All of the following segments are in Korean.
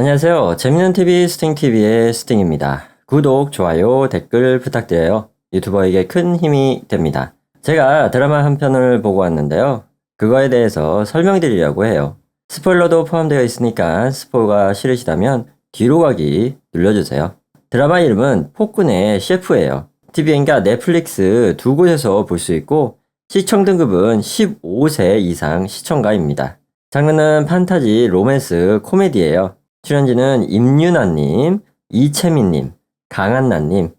안녕하세요. 재밌는 TV 스팅TV의 스팅입니다. 구독, 좋아요, 댓글 부탁드려요. 유튜버에게 큰 힘이 됩니다. 제가 드라마 한 편을 보고 왔는데요. 그거에 대해서 설명드리려고 해요. 스포일러도 포함되어 있으니까 스포가 싫으시다면 뒤로 가기 눌러주세요. 드라마 이름은 폭군의 셰프예요. TVN과 넷플릭스 두 곳에서 볼 수 있고 시청 등급은 15세 이상 시청가입니다. 장르는 판타지, 로맨스, 코미디예요. 출연진은 임윤아님, 이채민님, 강한나님,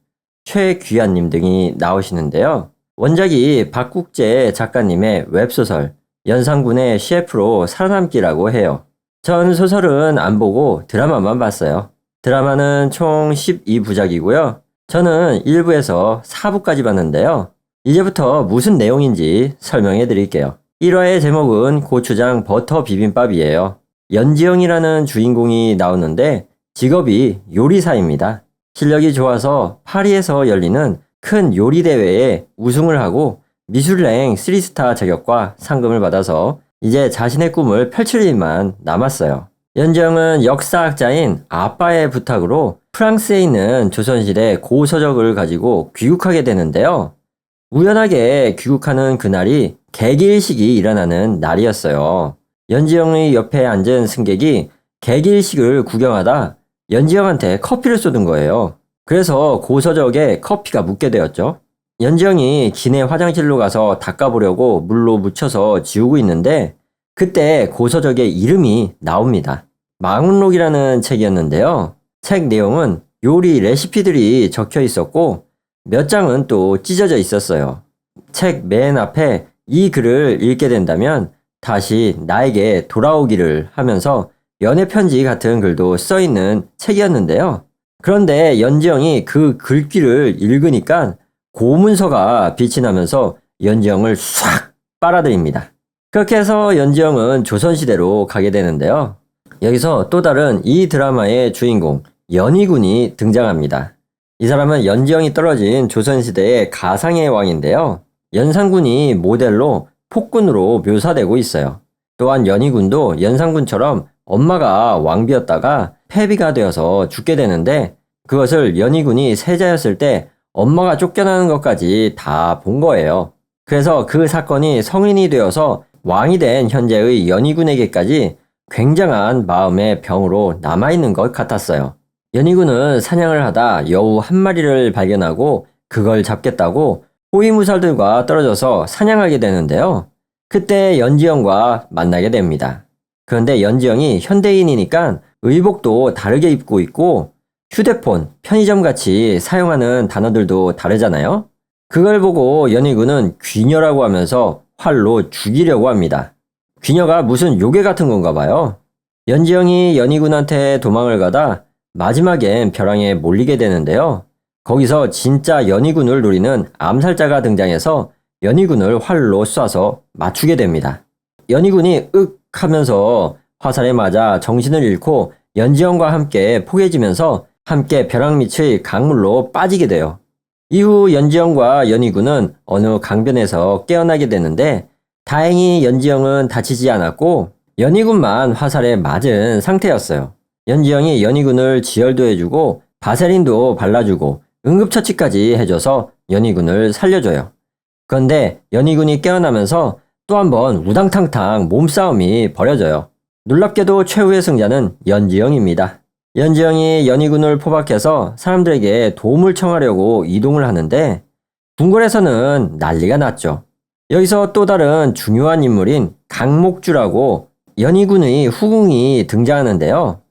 최귀한님 등이 나오시는데요. 원작이 박국재 작가님의 웹소설 연산군의 셰프로 살아남기라고 해요. 전 소설은 안 보고 드라마만 봤어요. 드라마는 총 12부작이고요. 저는 1부에서 4부까지 봤는데요. 이제부터 무슨 내용인지 설명해 드릴게요. 1화의 제목은 고추장 버터 비빔밥이에요. 연지영이라는 주인공이 나오는데 직업이 요리사입니다. 실력이 좋아서 파리에서 열리는 큰 요리 대회에 우승을 하고 미슐랭 3스타 자격과 상금을 받아서 이제 자신의 꿈을 펼칠 일만 남았어요. 연지영은 역사학자인 아빠의 부탁으로 프랑스에 있는 조선시대 고서적을 가지고 귀국하게 되는데요. 우연하게 귀국하는 그날이 개기일식이 일어나는 날이었어요. 연지영의 옆에 앉은 승객이 개기일식을 구경하다 연지영한테 커피를 쏟은 거예요. 그래서 고서적에 커피가 묻게 되었죠. 연지영이 기내 화장실로 가서 닦아보려고 물로 묻혀서 지우고 있는데 그때 고서적의 이름이 나옵니다. 망운록이라는 책이었는데요. 책 내용은 요리 레시피들이 적혀 있었고 몇 장은 또 찢어져 있었어요. 책 맨 앞에 이 글을 읽게 된다면 다시 나에게 돌아오기를 하면서 연애 편지 같은 글도 써 있는 책이었는데요. 그런데 연지영이 그 글귀를 읽으니까 고문서가 빛이 나면서 연지영을 싹 빨아들입니다. 그렇게 해서 연지영은 조선시대로 가게 되는데요. 여기서 또 다른 이 드라마의 주인공 연희군이 등장합니다. 이 사람은 연지영이 떨어진 조선시대의 가상의 왕인데요. 연산군이 모델로 폭군으로 묘사되고 있어요. 또한 연희군도 연산군처럼 엄마가 왕비였다가 폐비가 되어서 죽게 되는데 그것을 연희군이 세자였을 때 엄마가 쫓겨나는 것까지 다 본 거예요. 그래서 그 사건이 성인이 되어서 왕이 된 현재의 연희군에게까지 굉장한 마음의 병으로 남아있는 것 같았어요. 연희군은 사냥을 하다 여우 한 마리를 발견하고 그걸 잡겠다고 호위무살들과 떨어져서 사냥하게 되는데요. 그때 연지영과 만나게 됩니다. 그런데 연지영이 현대인이니까 의복도 다르게 입고 있고 휴대폰, 편의점 같이 사용하는 단어들도 다르잖아요. 그걸 보고 연희군은 귀녀라고 하면서 활로 죽이려고 합니다. 귀녀가 무슨 요괴 같은 건가 봐요. 연지영이 연희군한테 도망을 가다 마지막엔 벼랑에 몰리게 되는데요. 거기서 진짜 연희군을 노리는 암살자가 등장해서 연희군을 활로 쏴서 맞추게 됩니다. 연희군이 윽 하면서 화살에 맞아 정신을 잃고 연지영과 함께 포개지면서 함께 벼랑 밑의 강물로 빠지게 돼요. 이후 연지영과 연희군은 어느 강변에서 깨어나게 되는데 다행히 연지영은 다치지 않았고 연희군만 화살에 맞은 상태였어요. 연지영이 연희군을 지혈도 해주고 바세린도 발라주고 응급처치까지 해줘서 연희군을 살려줘요. 그런데 연희군이 깨어나면서 또 한 번 우당탕탕 몸싸움이 벌어져요. 놀랍게도 최후의 승자는 연지영입니다. 연지영이 연희군을 포박해서 사람들에게 도움을 청하려고 이동을 하는데 궁궐에서는 난리가 났죠. 여기서 또 다른 중요한 인물인 강목주라고 연희군의 후궁이 등장하는데요.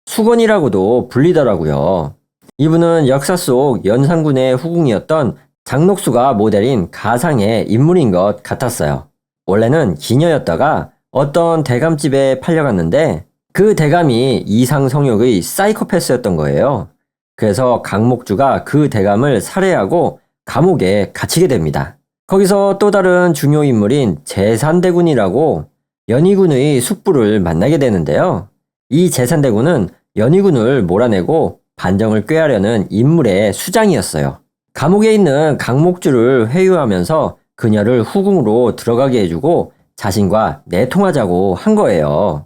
수건이라고도 불리더라고요. 이분은 역사 속 연산군의 후궁이었던 장녹수가 모델인 가상의 인물인 것 같았어요. 원래는 기녀였다가 어떤 대감집에 팔려갔는데 그 대감이 이상성욕의 사이코패스였던 거예요. 그래서 강목주가 그 대감을 살해하고 감옥에 갇히게 됩니다. 거기서 또 다른 중요 인물인 제산대군이라고 연희군의 숙부를 만나게 되는데요. 이 제산대군은 연희군을 몰아내고 반정을 꾀하려는 인물의 수장이었어요. 감옥에 있는 강목주를 회유하면서 그녀를 후궁으로 들어가게 해주고 자신과 내통하자고 한 거예요.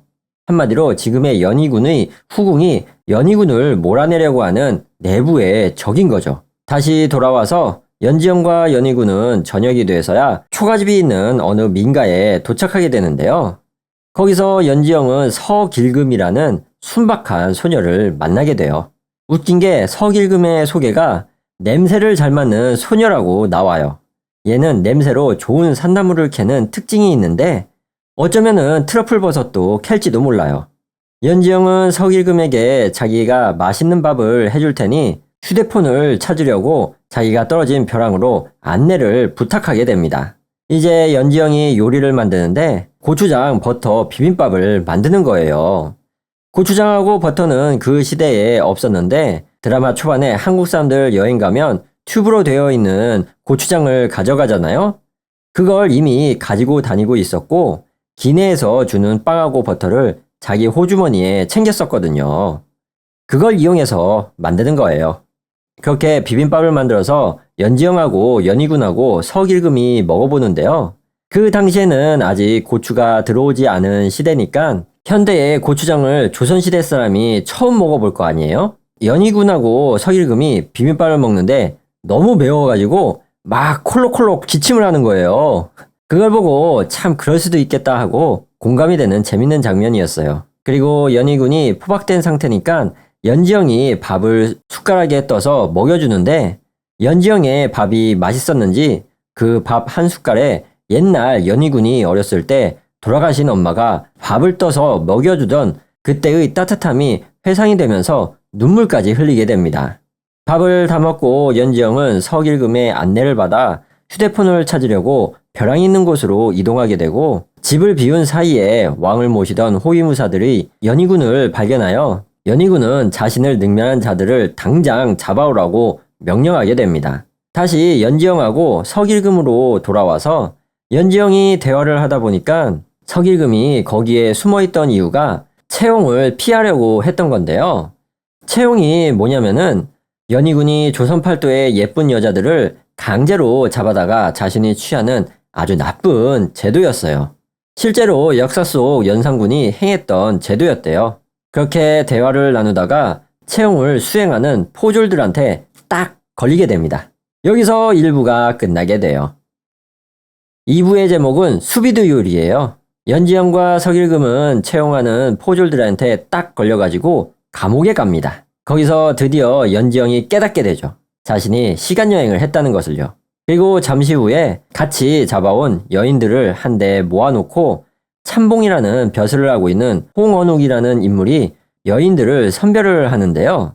한마디로 지금의 연희군의 후궁이 연희군을 몰아내려고 하는 내부의 적인 거죠. 다시 돌아와서 연지영과 연희군은 저녁이 돼서야 초가집이 있는 어느 민가에 도착하게 되는데요. 거기서 연지영은 서길금이라는 순박한 소녀를 만나게 돼요. 웃긴 게 서길금의 소개가 냄새를 잘 맡는 소녀라고 나와요. 얘는 냄새로 좋은 산나물을 캐는 특징이 있는데 어쩌면은 트러플 버섯도 캘지도 몰라요. 연지영은 서길금에게 자기가 맛있는 밥을 해줄 테니 휴대폰을 찾으려고 자기가 떨어진 벼랑으로 안내를 부탁하게 됩니다. 이제 연지영이 요리를 만드는데 고추장, 버터, 비빔밥을 만드는 거예요. 고추장하고 버터는 그 시대에 없었는데 드라마 초반에 한국 사람들 여행 가면 튜브로 되어 있는 고추장을 가져가잖아요. 그걸 이미 가지고 다니고 있었고 기내에서 주는 빵하고 버터를 자기 호주머니에 챙겼었거든요. 그걸 이용해서 만드는 거예요. 그렇게 비빔밥을 만들어서 연지영하고 연희군하고 서길금이 먹어보는데요. 그 당시에는 아직 고추가 들어오지 않은 시대니까 현대의 고추장을 조선시대 사람이 처음 먹어볼 거 아니에요? 연희군하고 서길금이 비빔밥을 먹는데 너무 매워가지고 막 콜록콜록 기침을 하는 거예요. 그걸 보고 참 그럴 수도 있겠다 하고 공감이 되는 재밌는 장면이었어요. 그리고 연희군이 포박된 상태니까 연지영이 밥을 숟가락에 떠서 먹여주는데 연지영의 밥이 맛있었는지 그 밥 한 숟갈에 옛날 연희군이 어렸을 때 돌아가신 엄마가 밥을 떠서 먹여주던 그때의 따뜻함이 회상이 되면서 눈물까지 흘리게 됩니다. 밥을 다 먹고 연지영은 서길금의 안내를 받아 휴대폰을 찾으려고 벼랑이 있는 곳으로 이동하게 되고 집을 비운 사이에 왕을 모시던 호위무사들이 연희군을 발견하여 연희군은 자신을 능멸한 자들을 당장 잡아오라고 명령하게 됩니다. 다시 연지영하고 서길금으로 돌아와서 연지영이 대화를 하다 보니까 서길금이 거기에 숨어있던 이유가 채용을 피하려고 했던 건데요. 채용이 뭐냐면은 연희군이 조선팔도의 예쁜 여자들을 강제로 잡아다가 자신이 취하는 아주 나쁜 제도였어요. 실제로 역사 속 연산군이 행했던 제도였대요. 그렇게 대화를 나누다가 채용을 수행하는 포졸들한테 딱 걸리게 됩니다. 여기서 1부가 끝나게 돼요. 2부의 제목은 수비드율이에요. 연지영과 서길금은 채용하는 포졸들한테 딱 걸려가지고 감옥에 갑니다. 거기서 드디어 연지영이 깨닫게 되죠. 자신이 시간여행을 했다는 것을요. 그리고 잠시 후에 같이 잡아온 여인들을 한데 모아놓고 참봉이라는 벼슬을 하고 있는 홍언욱이라는 인물이 여인들을 선별을 하는데요.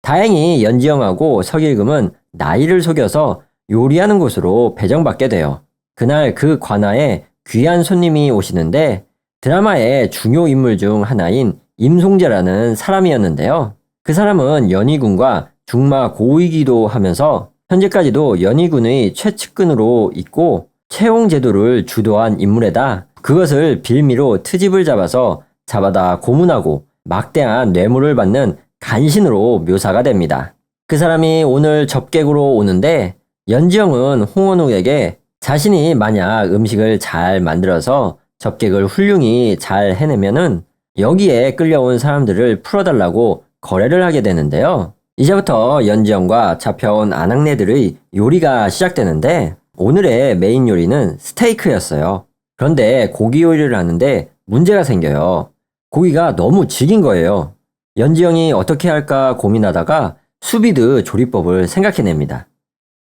다행히 연지영하고 서길금은 나이를 속여서 요리하는 곳으로 배정받게 돼요. 그날 그 관아에 귀한 손님이 오시는데 드라마의 중요 인물 중 하나인 임송재라는 사람이었는데요. 그 사람은 연희군과 중마 고위기도 하면서 현재까지도 연희군의 최측근으로 있고 채용 제도를 주도한 인물에다 그것을 빌미로 트집을 잡아서 잡아다 고문하고 막대한 뇌물을 받는 간신으로 묘사가 됩니다. 그 사람이 오늘 접객으로 오는데 연지영은 홍원욱에게 자신이 만약 음식을 잘 만들어서 접객을 훌륭히 잘 해내면은 여기에 끌려온 사람들을 풀어달라고 거래를 하게 되는데요. 이제부터 연지영과 잡혀온 아낙네들의 요리가 시작되는데 오늘의 메인 요리는 스테이크였어요. 그런데 고기 요리를 하는데 문제가 생겨요. 고기가 너무 질긴 거예요. 연지영이 어떻게 할까 고민하다가 수비드 조리법을 생각해냅니다.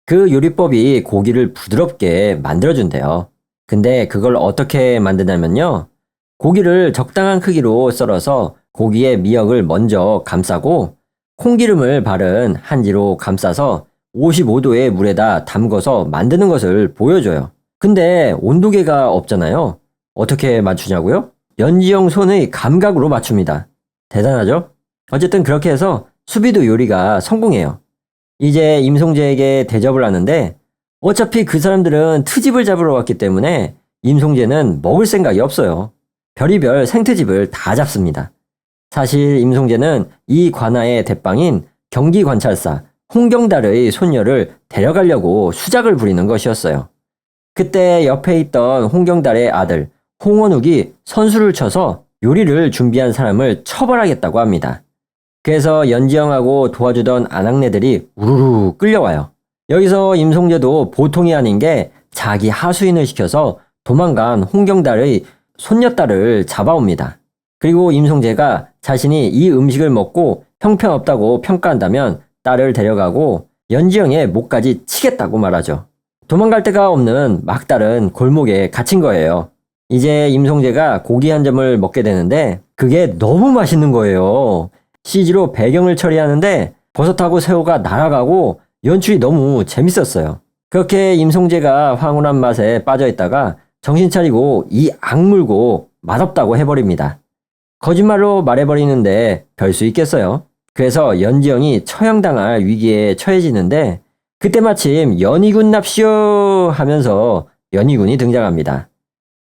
그 요리법이 고기를 부드럽게 만들어준대요. 근데 그걸 어떻게 만드냐면요. 고기를 적당한 크기로 썰어서 고기의 미역을 먼저 감싸고 콩기름을 바른 한지로 감싸서 55도의 물에다 담궈서 만드는 것을 보여줘요. 근데 온도계가 없잖아요. 어떻게 맞추냐고요? 연지영 손의 감각으로 맞춥니다. 대단하죠? 어쨌든 그렇게 해서 수비드 요리가 성공해요. 이제 임송재에게 대접을 하는데 어차피 그 사람들은 트집을 잡으러 왔기 때문에 임송재는 먹을 생각이 없어요. 별의별 생트집을 다 잡습니다. 사실 임송재는 이 관아의 대빵인 경기관찰사 홍경달의 손녀를 데려가려고 수작을 부리는 것이었어요. 그때 옆에 있던 홍경달의 아들 홍원욱이 선수를 쳐서 요리를 준비한 사람을 처벌하겠다고 합니다. 그래서 연지영하고 도와주던 아낙네들이 우르르 끌려와요. 여기서 임송재도 보통이 아닌 게 자기 하수인을 시켜서 도망간 홍경달의 손녀딸을 잡아옵니다. 그리고 임송재가 자신이 이 음식을 먹고 형편없다고 평가한다면 딸을 데려가고 연지영의 목까지 치겠다고 말하죠. 도망갈 데가 없는 막달은 골목에 갇힌 거예요. 이제 임송재가 고기 한 점을 먹게 되는데 그게 너무 맛있는 거예요. CG로 배경을 처리하는데 버섯하고 새우가 날아가고 연출이 너무 재밌었어요. 그렇게 임송재가 황홀한 맛에 빠져있다가 정신 차리고 이 악물고 맛없다고 해버립니다. 거짓말로 말해버리는데 별 수 있겠어요. 그래서 연지영이 처형당할 위기에 처해지는데 그때 마침 연희군 납시오 하면서 연희군이 등장합니다.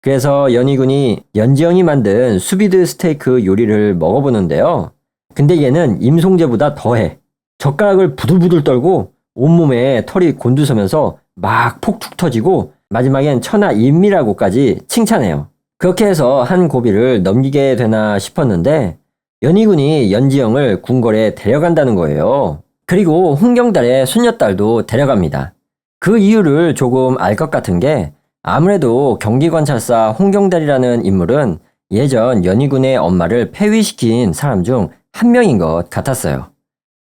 그래서 연희군이 연지영이 만든 수비드 스테이크 요리를 먹어보는데요. 근데 얘는 임송재보다 더해. 젓가락을 부들부들 떨고 온몸에 털이 곤두서면서 막 폭죽 터지고 마지막엔 천하인미라고까지 칭찬해요. 그렇게 해서 한 고비를 넘기게 되나 싶었는데 연희군이 연지영을 궁궐에 데려간다는 거예요. 그리고 홍경달의 손녀딸도 데려갑니다. 그 이유를 조금 알 것 같은 게 아무래도 경기관찰사 홍경달이라는 인물은 예전 연희군의 엄마를 폐위시킨 사람 중 한 명인 것 같았어요.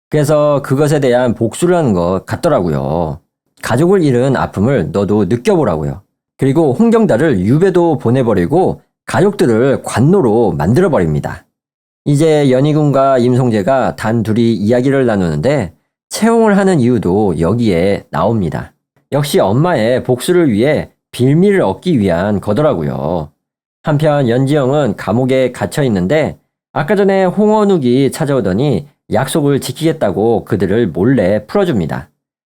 그래서 그것에 대한 복수를 하는 것 같더라고요. 가족을 잃은 아픔을 너도 느껴보라고요. 그리고 홍경달을 유배도 보내버리고 가족들을 관노로 만들어버립니다. 이제 연희군과 임송재가 단 둘이 이야기를 나누는데 채용을 하는 이유도 여기에 나옵니다. 역시 엄마의 복수를 위해 빌미를 얻기 위한 거더라고요. 한편 연지영은 감옥에 갇혀 있는데 아까 전에 홍원욱이 찾아오더니 약속을 지키겠다고 그들을 몰래 풀어줍니다.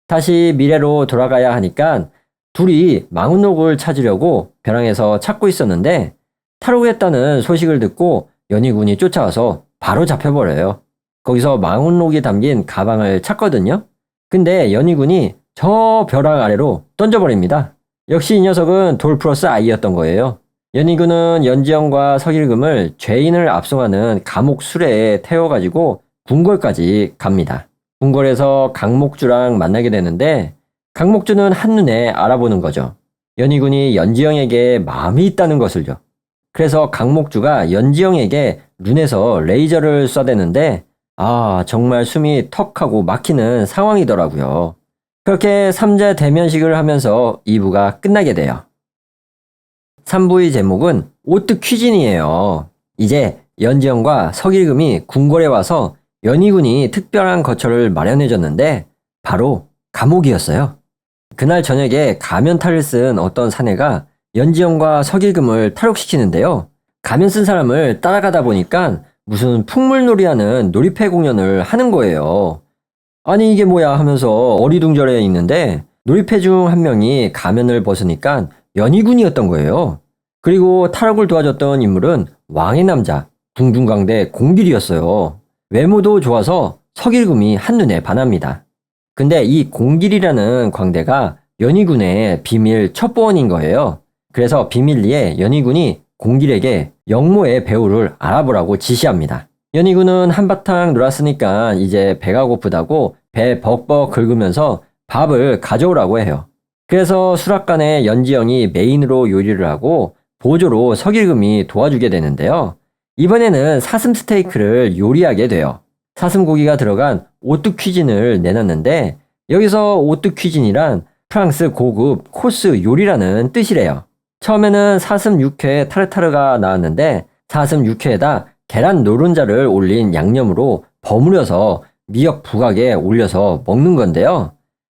다시 미래로 돌아가야 하니까 둘이 망운록을 찾으려고 벼랑에서 찾고 있었는데 탈옥했다는 소식을 듣고 연희군이 쫓아와서 바로 잡혀버려요. 거기서 망운록이 담긴 가방을 찾거든요. 근데 연희군이 저 벼랑 아래로 던져버립니다. 역시 이 녀석은 돌 플러스 아이였던 거예요. 연희군은 연지영과 서길금을 죄인을 압송하는 감옥 수레에 태워가지고 궁궐까지 갑니다. 궁궐에서 강목주랑 만나게 되는데 강목주는 한눈에 알아보는 거죠. 연희군이 연지영에게 마음이 있다는 것을요. 그래서 강목주가 연지영에게 눈에서 레이저를 쏴대는데 정말 숨이 턱하고 막히는 상황이더라고요. 그렇게 3자 대면식을 하면서 2부가 끝나게 돼요. 3부의 제목은 오뜨 퀴진이에요. 이제 연지영과 서길금이 궁궐에 와서 연희군이 특별한 거처를 마련해줬는데 바로 감옥이었어요. 그날 저녁에 가면탈을 쓴 어떤 사내가 연지영과 서길금을 탈옥시키는데요. 가면 쓴 사람을 따라가다 보니까 무슨 풍물놀이하는 놀이패 공연을 하는 거예요. 아니 이게 뭐야 하면서 어리둥절해 있는데 놀이패 중 한 명이 가면을 벗으니까 연희군이었던 거예요. 그리고 탈옥을 도와줬던 인물은 왕의 남자 궁중광대 공길이었어요. 외모도 좋아서 서길금이 한눈에 반합니다. 근데 이 공길이라는 광대가 연희군의 비밀 첩보원인 거예요. 그래서 비밀리에 연희군이 공길에게 영모의 배우를 알아보라고 지시합니다. 연희군은 한바탕 놀았으니까 이제 배가 고프다고 배 벅벅 긁으면서 밥을 가져오라고 해요. 그래서 수락관에 연지영이 메인으로 요리를 하고 보조로 서길금이 도와주게 되는데요. 이번에는 사슴 스테이크를 요리하게 돼요. 사슴 고기가 들어간 오뜨 퀴진을 내놨는데 여기서 오뜨 퀴진이란 프랑스 고급 코스 요리라는 뜻이래요. 처음에는 사슴 육회 타르타르가 나왔는데 사슴 육회에다 계란 노른자를 올린 양념으로 버무려서 미역 부각에 올려서 먹는 건데요.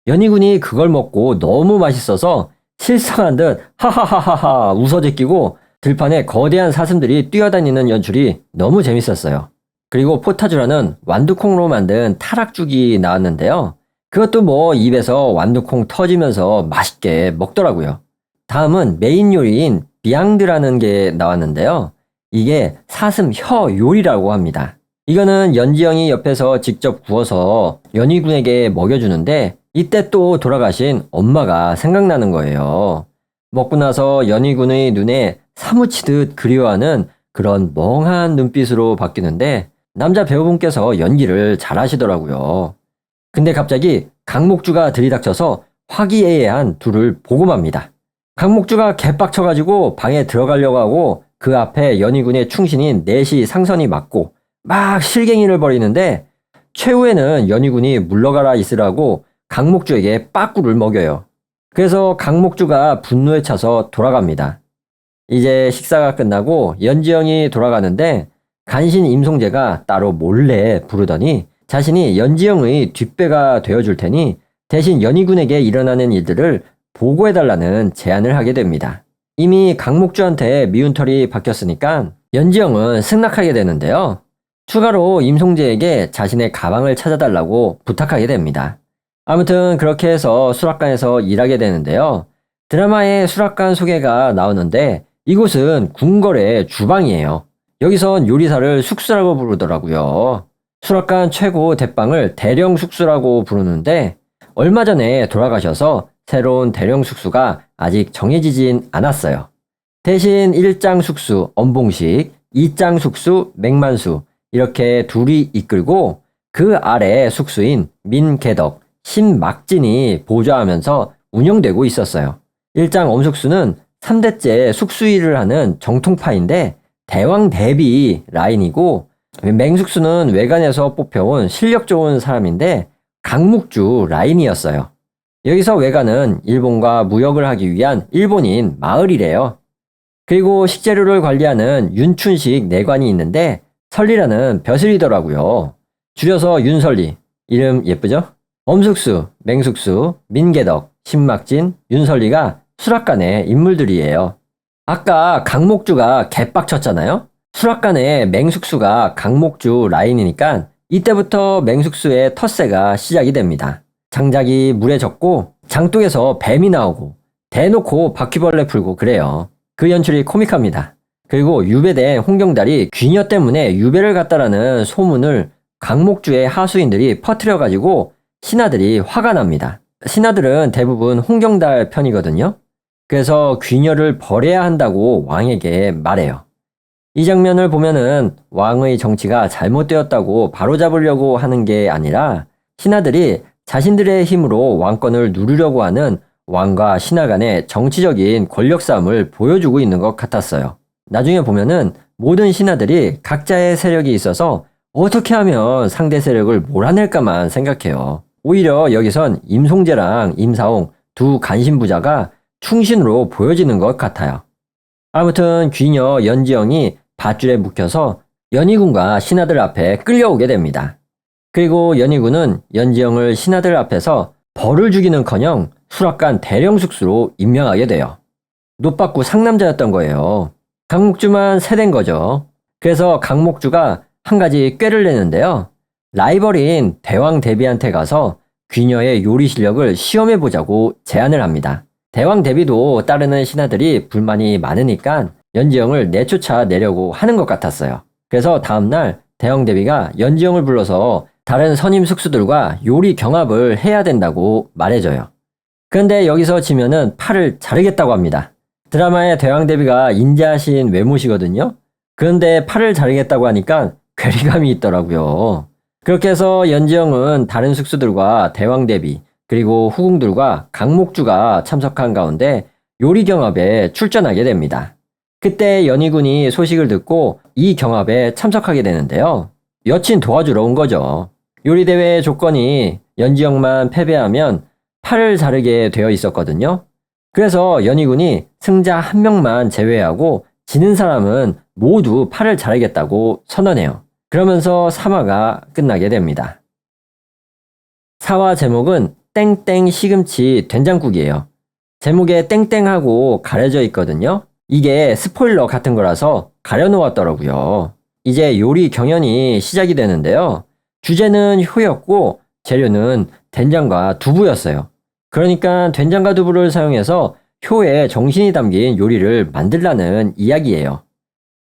연희군이 그걸 먹고 너무 맛있어서 실성한 듯 하하하하하 웃어 제끼고 들판에 거대한 사슴들이 뛰어다니는 연출이 너무 재밌었어요. 그리고 포타주라는 완두콩으로 만든 타락죽이 나왔는데요. 그것도 뭐 입에서 완두콩 터지면서 맛있게 먹더라고요. 다음은 메인 요리인 비앙드라는 게 나왔는데요. 이게 사슴 혀 요리라고 합니다. 이거는 연지영이 옆에서 직접 구워서 연희군에게 먹여주는데 이때 또 돌아가신 엄마가 생각나는 거예요. 먹고 나서 연희군의 눈에 사무치듯 그리워하는 그런 멍한 눈빛으로 바뀌는데 남자 배우분께서 연기를 잘하시더라고요. 근데 갑자기 강목주가 들이닥쳐서 화기애애한 둘을 보고 맙니다. 강목주가 개빡쳐가지고 방에 들어가려고 하고 그 앞에 연희군의 충신인 내시 상선이 맞고 막 실갱이를 벌이는데 최후에는 연희군이 물러가라 있으라고 강목주에게 빠꾸를 먹여요. 그래서 강목주가 분노에 차서 돌아갑니다. 이제 식사가 끝나고 연지영이 돌아가는데 간신 임송재가 따로 몰래 부르더니 자신이 연지영의 뒷배가 되어줄 테니 대신 연희군에게 일어나는 일들을 보고해달라는 제안을 하게 됩니다. 이미 강목주한테 미운 털이 박혔으니까 연지영은 승낙하게 되는데요. 추가로 임송재에게 자신의 가방을 찾아달라고 부탁하게 됩니다. 아무튼 그렇게 해서 수락관에서 일하게 되는데요. 드라마에 수락관 소개가 나오는데 이곳은 궁궐의 주방이에요. 여기선 요리사를 숙수라고 부르더라고요. 수락관 최고 대빵을 대령 숙수라고 부르는데 얼마 전에 돌아가셔서 새로운 대령 숙수가 아직 정해지진 않았어요. 대신 1장 숙수 엄봉식, 2장 숙수 맥만수 이렇게 둘이 이끌고 그 아래 숙수인 민개덕, 신막진이 보좌하면서 운영되고 있었어요. 1장 엄숙수는 3대째 숙수일을 하는 정통파인데 대왕 대비 라인이고 맹숙수는 외관에서 뽑혀온 실력 좋은 사람인데 강묵주 라인이었어요. 여기서 외관은 일본과 무역을 하기 위한 일본인 마을이래요. 그리고 식재료를 관리하는 윤춘식 내관이 있는데 설리라는 벼슬이더라고요. 줄여서 윤설리. 이름 예쁘죠? 엄숙수, 맹숙수, 민개덕, 신막진, 윤설리가 수락관의 인물들이에요. 아까 강목주가 개빡쳤잖아요? 수락관의 맹숙수가 강목주 라인이니까 이때부터 맹숙수의 텃세가 시작이 됩니다. 장작이 물에 젖고 장독에서 뱀이 나오고 대놓고 바퀴벌레 풀고 그래요. 그 연출이 코믹합니다. 그리고 유배된 홍경달이 귀녀 때문에 유배를 갔다라는 소문을 강목주의 하수인들이 퍼뜨려가지고 신하들이 화가 납니다. 신하들은 대부분 홍경달 편이거든요. 그래서 귀녀를 벌해야 한다고 왕에게 말해요. 이 장면을 보면은 왕의 정치가 잘못되었다고 바로잡으려고 하는 게 아니라 신하들이 자신들의 힘으로 왕권을 누리려고 하는 왕과 신하 간의 정치적인 권력 싸움을 보여주고 있는 것 같았어요. 나중에 보면은 모든 신하들이 각자의 세력이 있어서 어떻게 하면 상대 세력을 몰아낼까만 생각해요. 오히려 여기선 임송재랑 임사홍 두 간신부자가 충신으로 보여지는 것 같아요. 아무튼 귀녀 연지영이 밧줄에 묶여서 연희군과 신하들 앞에 끌려오게 됩니다. 그리고 연희군은 연지영을 신하들 앞에서 벌을 주기는커녕 수락관 대령숙수로 임명하게 돼요. 노받고 상남자였던 거예요. 강목주만 세댄 거죠. 그래서 강목주가 한 가지 꾀를 내는데요. 라이벌인 대왕 대비한테 가서 귀녀의 요리 실력을 시험해보자고 제안을 합니다. 대왕 대비도 따르는 신하들이 불만이 많으니까 연지영을 내쫓아내려고 하는 것 같았어요. 그래서 다음날 대왕 대비가 연지영을 불러서 다른 선임 숙수들과 요리 경합을 해야 된다고 말해줘요. 그런데 여기서 지면은 팔을 자르겠다고 합니다. 드라마의 대왕 대비가 인자하신 외모시거든요. 그런데 팔을 자르겠다고 하니까 괴리감이 있더라고요. 그렇게 해서 연지영은 다른 숙수들과 대왕 대비 그리고 후궁들과 강목주가 참석한 가운데 요리 경합에 출전하게 됩니다. 그때 연희군이 소식을 듣고 이 경합에 참석하게 되는데요. 여친 도와주러 온 거죠. 요리대회의 조건이 연지영만 패배하면 팔을 자르게 되어 있었거든요. 그래서 연희군이 승자 한 명만 제외하고 지는 사람은 모두 팔을 자르겠다고 선언해요. 그러면서 3화가 끝나게 됩니다. 4화 제목은 땡땡 시금치 된장국이에요. 제목에 땡땡하고 가려져 있거든요. 이게 스포일러 같은 거라서 가려놓았더라고요. 이제 요리 경연이 시작이 되는데요. 주제는 효였고 재료는 된장과 두부였어요. 그러니까 된장과 두부를 사용해서 효의 정신이 담긴 요리를 만들라는 이야기예요.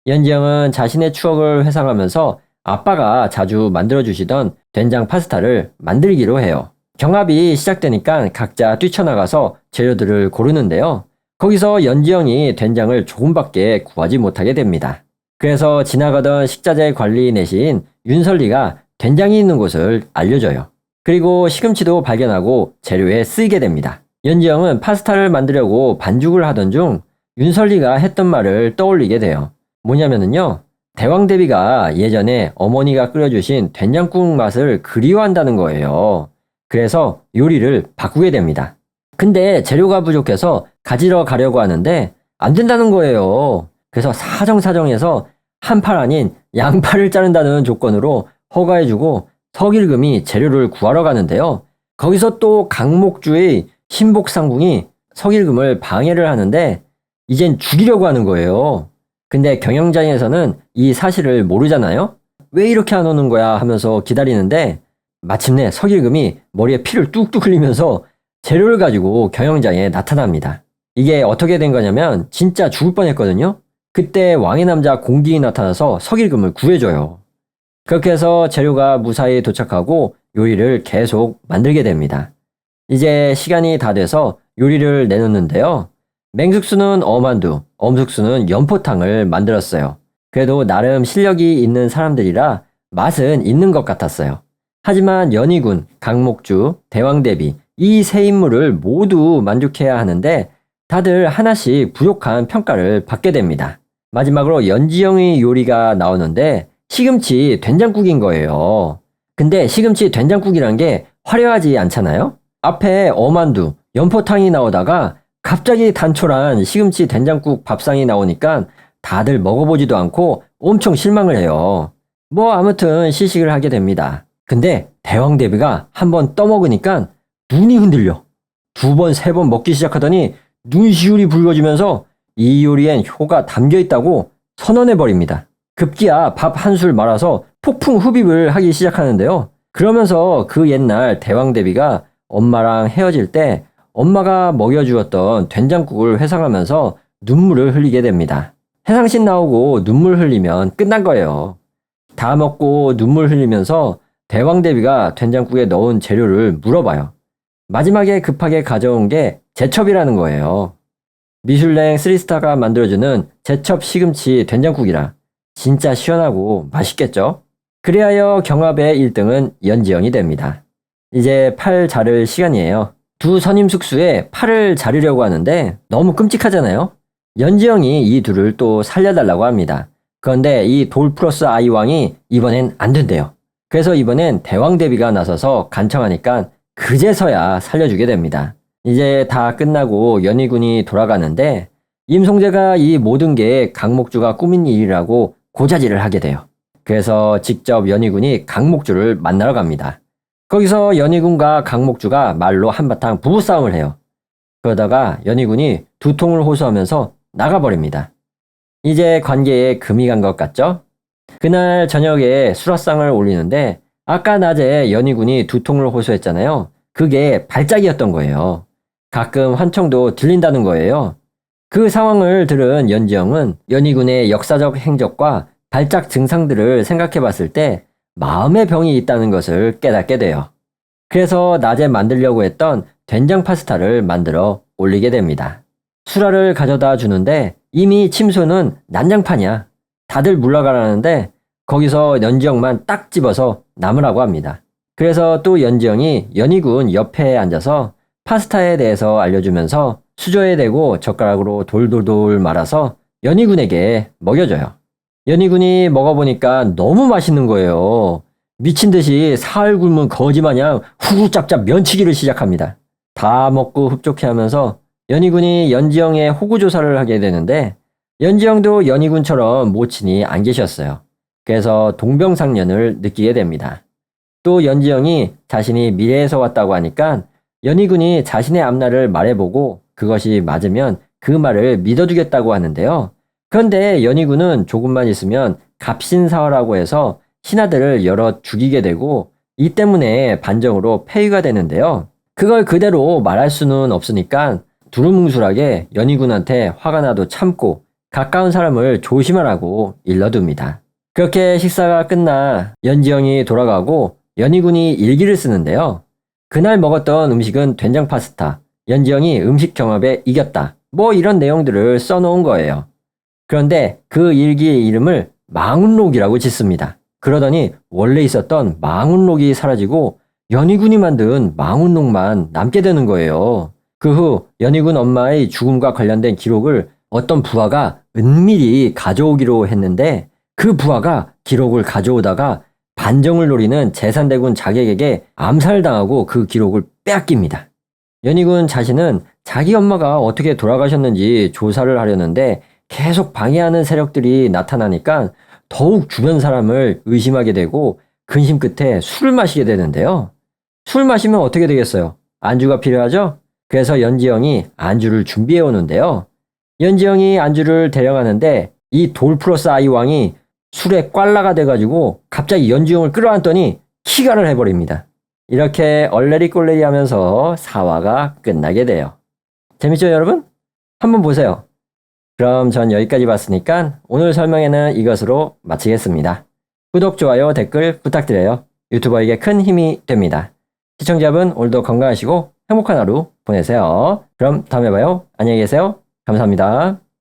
연지영은 자신의 추억을 회상하면서 아빠가 자주 만들어주시던 된장 파스타를 만들기로 해요. 경합이 시작되니까 각자 뛰쳐나가서 재료들을 고르는데요. 거기서 연지영이 된장을 조금밖에 구하지 못하게 됩니다. 그래서 지나가던 식자재 관리 내신 윤설리가 된장이 있는 곳을 알려줘요. 그리고 시금치도 발견하고 재료에 쓰이게 됩니다. 연지영은 파스타를 만들려고 반죽을 하던 중 윤설리가 했던 말을 떠올리게 돼요. 뭐냐면요. 대왕대비가 예전에 어머니가 끓여주신 된장국 맛을 그리워한다는 거예요. 그래서 요리를 바꾸게 됩니다. 근데 재료가 부족해서 가지러 가려고 하는데 안 된다는 거예요. 그래서 사정사정해서 한 팔 아닌 양팔을 자른다는 조건으로 허가해주고 서길금이 재료를 구하러 가는데요. 거기서 또 강목주의 신복상궁이 서길금을 방해를 하는데 이젠 죽이려고 하는 거예요. 근데 경영장에서는 이 사실을 모르잖아요. 왜 이렇게 안 오는 거야 하면서 기다리는데 마침내 서길금이 머리에 피를 뚝뚝 흘리면서 재료를 가지고 경영장에 나타납니다. 이게 어떻게 된 거냐면 진짜 죽을 뻔했거든요. 그때 왕의 남자 공기이 나타나서 서길금을 구해줘요. 그렇게 해서 재료가 무사히 도착하고 요리를 계속 만들게 됩니다. 이제 시간이 다 돼서 요리를 내놓는데요. 맹숙수는 어만두, 엄숙수는 연포탕을 만들었어요. 그래도 나름 실력이 있는 사람들이라 맛은 있는 것 같았어요. 하지만 연희군, 강목주, 대왕대비 이 세 인물을 모두 만족해야 하는데 다들 하나씩 부족한 평가를 받게 됩니다. 마지막으로 연지영의 요리가 나오는데 시금치 된장국인 거예요. 근데 시금치 된장국이란 게 화려하지 않잖아요? 앞에 어만두, 연포탕이 나오다가 갑자기 단촐한 시금치 된장국 밥상이 나오니까 다들 먹어보지도 않고 엄청 실망을 해요. 뭐 아무튼 시식을 하게 됩니다. 근데 대왕대비가 한번 떠먹으니까 눈이 흔들려. 2번, 3번 먹기 시작하더니 눈시울이 붉어지면서 이 요리엔 효가 담겨 있다고 선언해버립니다. 급기야 밥 한 술 말아서 폭풍 흡입을 하기 시작하는데요. 그러면서 그 옛날 대왕대비가 엄마랑 헤어질 때 엄마가 먹여주었던 된장국을 회상하면서 눈물을 흘리게 됩니다. 해상신 나오고 눈물 흘리면 끝난 거예요. 다 먹고 눈물 흘리면서 대왕대비가 된장국에 넣은 재료를 물어봐요. 마지막에 급하게 가져온 게 제첩이라는 거예요. 미슐랭 3스타가 만들어주는 제첩 시금치 된장국이라 진짜 시원하고 맛있겠죠? 그리하여 경합의 1등은 연지영이 됩니다. 이제 팔 자를 시간이에요. 두 선임 숙수에 팔을 자르려고 하는데 너무 끔찍하잖아요? 연지영이 이 둘을 또 살려달라고 합니다. 그런데 이 돌 플러스 아이 왕이 이번엔 안 된대요. 그래서 이번엔 대왕대비가 나서서 간청하니까 그제서야 살려주게 됩니다. 이제 다 끝나고 연희군이 돌아가는데 임송재가 이 모든 게 강목주가 꾸민 일이라고 고자질을 하게 돼요. 그래서 직접 연희군이 강목주를 만나러 갑니다. 거기서 연희군과 강목주가 말로 한바탕 부부싸움을 해요. 그러다가 연희군이 두통을 호소하면서 나가버립니다. 이제 관계에 금이 간 것 같죠? 그날 저녁에 수라상을 올리는데 아까 낮에 연희군이 두통을 호소했잖아요. 그게 발작이었던 거예요. 가끔 환청도 들린다는 거예요. 그 상황을 들은 연지영은 연희군의 역사적 행적과 발작 증상들을 생각해 봤을 때 마음의 병이 있다는 것을 깨닫게 돼요. 그래서 낮에 만들려고 했던 된장 파스타를 만들어 올리게 됩니다. 수라를 가져다 주는데 이미 침소는 난장판이야. 다들 물러가라는데 거기서 연지영만 딱 집어서 남으라고 합니다. 그래서 또 연지영이 연희군 옆에 앉아서 파스타에 대해서 알려주면서 수저에 대고 젓가락으로 돌돌돌 말아서 연희군에게 먹여줘요. 연희군이 먹어보니까 너무 맛있는 거예요. 미친 듯이 사흘 굶은 거지 마냥 후구짭짭 면치기를 시작합니다. 다 먹고 흡족해하면서 연희군이 연지영의 호구조사를 하게 되는데 연지영도 연희군처럼 모친이 안 계셨어요. 그래서 동병상련을 느끼게 됩니다. 또 연지영이 자신이 미래에서 왔다고 하니까 연희군이 자신의 앞날을 말해보고 그것이 맞으면 그 말을 믿어주겠다고 하는데요. 그런데 연희군은 조금만 있으면 갑신사화라고 해서 신하들을 여러 죽이게 되고 이 때문에 반정으로 폐위가 되는데요. 그걸 그대로 말할 수는 없으니까 두루뭉술하게 연희군한테 화가 나도 참고 가까운 사람을 조심하라고 일러둡니다. 그렇게 식사가 끝나 연지영이 돌아가고 연희군이 일기를 쓰는데요. 그날 먹었던 음식은 된장 파스타, 연지영이 음식 경합에 이겼다. 뭐 이런 내용들을 써놓은 거예요. 그런데 그 일기의 이름을 망운록이라고 짓습니다. 그러더니 원래 있었던 망운록이 사라지고 연희군이 만든 망운록만 남게 되는 거예요. 그 후 연희군 엄마의 죽음과 관련된 기록을 어떤 부하가 은밀히 가져오기로 했는데 그 부하가 기록을 가져오다가 반정을 노리는 제산대군 자객에게 암살당하고 그 기록을 빼앗깁니다. 연희군 자신은 자기 엄마가 어떻게 돌아가셨는지 조사를 하려는데 계속 방해하는 세력들이 나타나니까 더욱 주변 사람을 의심하게 되고 근심 끝에 술을 마시게 되는데요. 술 마시면 어떻게 되겠어요? 안주가 필요하죠? 그래서 연지영이 안주를 준비해 오는데요. 연지영이 안주를 대령하는데 이 돌플러스 아이 왕이 술에 꽐라가 돼가지고 갑자기 연지영을 끌어안더니 키가를 해버립니다. 이렇게 얼레리꼴레리 하면서 4화가 끝나게 돼요. 재밌죠, 여러분? 한번 보세요. 그럼 전 여기까지 봤으니까 오늘 설명에는 이것으로 마치겠습니다. 구독, 좋아요, 댓글 부탁드려요. 유튜버에게 큰 힘이 됩니다. 시청자분 오늘도 건강하시고 행복한 하루 보내세요. 그럼 다음에 봐요. 안녕히 계세요. 감사합니다.